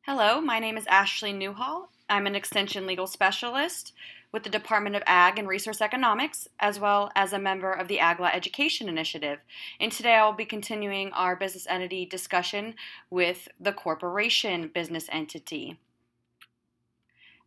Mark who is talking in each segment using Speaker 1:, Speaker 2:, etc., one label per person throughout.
Speaker 1: Hello, my name is Ashley Newhall. I'm an Extension Legal Specialist with the Department of Ag and Resource Economics, as well as a member of the Ag Law Education Initiative. And today I will be continuing our business entity discussion with the corporation business entity.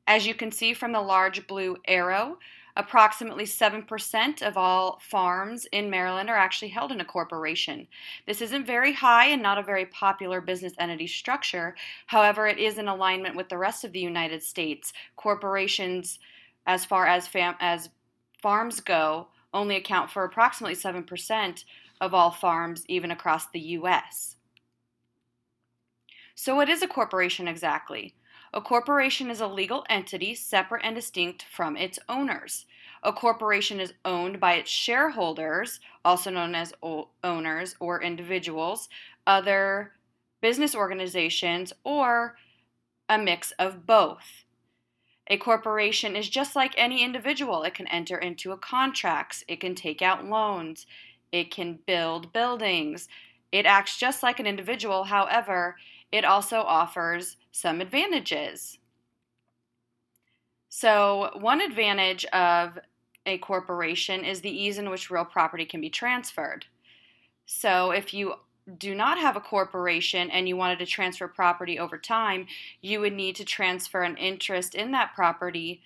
Speaker 1: As you can see from the large blue arrow, approximately 7% of all farms in Maryland are actually held in a corporation. This isn't very high and not a very popular business entity structure. However, it is in alignment with the rest of the United States. Corporations, as far as farms go, only account for approximately 7% of all farms, even across the U.S. So what is a corporation exactly? A corporation is a legal entity separate and distinct from its owners. A corporation is owned by its shareholders, also known as owners or individuals, other business organizations, or a mix of both. A corporation is just like any individual. It can enter into contracts, it can take out loans, it can build buildings. It acts just like an individual. However, it also offers some advantages. So one advantage of a corporation is the ease in which real property can be transferred. So if you do not have a corporation and you wanted to transfer property over time, you would need to transfer an interest in that property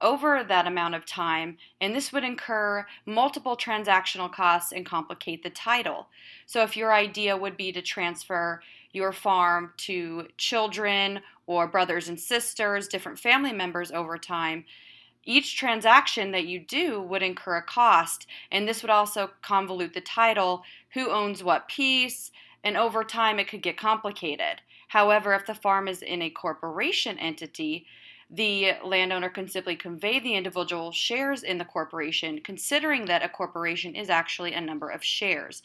Speaker 1: over that amount of time, and this would incur multiple transactional costs and complicate the title. So if your idea would be to transfer your farm to children or brothers and sisters, different family members over time, each transaction that you do would incur a cost, and this would also convolute the title, who owns what piece, and over time it could get complicated. However, if the farm is in a corporation entity, the landowner can simply convey the individual shares in the corporation, considering that a corporation is actually a number of shares.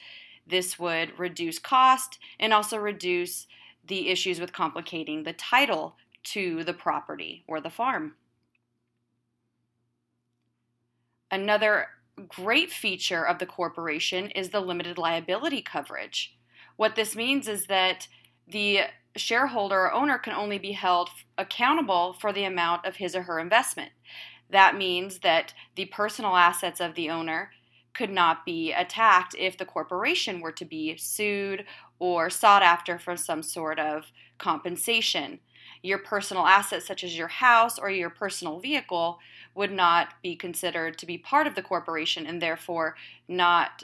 Speaker 1: This would reduce cost and also reduce the issues with complicating the title to the property or the farm. Another great feature of the corporation is the limited liability coverage. What this means is that the shareholder or owner can only be held accountable for the amount of his or her investment. That means that the personal assets of the owner could not be attacked if the corporation were to be sued or sought after for some sort of compensation. Your personal assets, such as your house or your personal vehicle, would not be considered to be part of the corporation and therefore not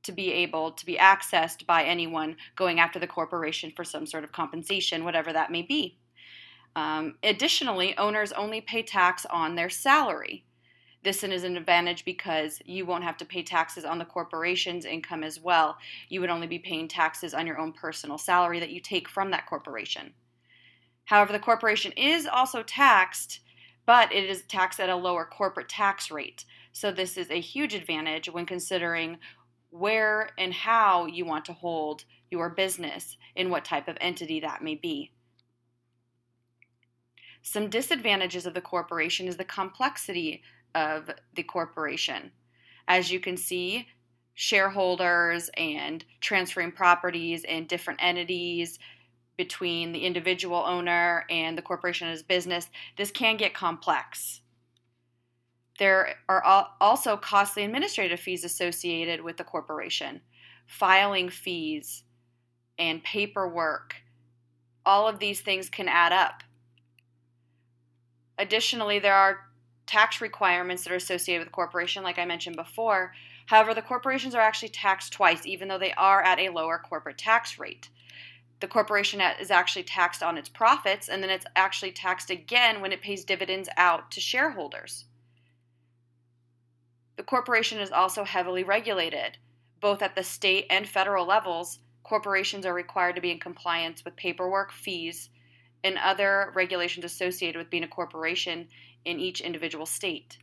Speaker 1: to be able to be accessed by anyone going after the corporation for some sort of compensation, whatever that may be. Additionally, owners only pay tax on their salary. This is an advantage because you won't have to pay taxes on the corporation's income as well. You would only be paying taxes on your own personal salary that you take from that corporation. However, the corporation is also taxed, but it is taxed at a lower corporate tax rate. So this is a huge advantage when considering where and how you want to hold your business and what type of entity that may be. Some disadvantages of the corporation is the complexity of the corporation. As you can see, shareholders and transferring properties and different entities between the individual owner and the corporation as business, this can get complex. There are also costly administrative fees associated with the corporation, filing fees, and paperwork. All of these things can add up. Additionally, there are tax requirements that are associated with the corporation, like I mentioned before. However, the corporations are actually taxed twice, even though they are at a lower corporate tax rate. The corporation is actually taxed on its profits, and then it's actually taxed again when it pays dividends out to shareholders. The corporation is also heavily regulated. Both at the state and federal levels, corporations are required to be in compliance with paperwork, fees, and other regulations associated with being a corporation in each individual state.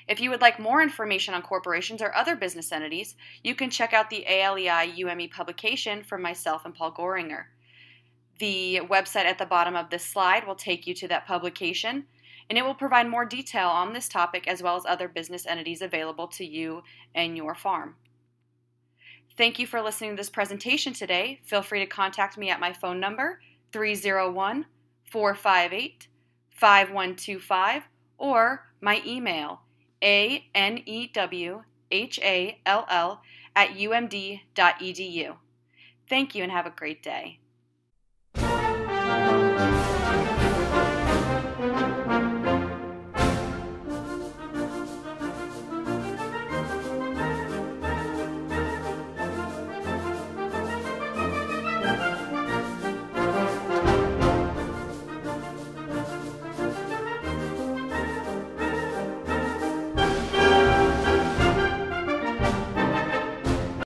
Speaker 1: If you would like more information on corporations or other business entities, you can check out the ALEI UME publication from myself and Paul Goringer. The website at the bottom of this slide will take you to that publication, and it will provide more detail on this topic as well as other business entities available to you and your farm. Thank you for listening to this presentation today. Feel free to contact me at my phone number, 301-458-5125 or my email anewhall@umd.edu. Thank you and have a great day.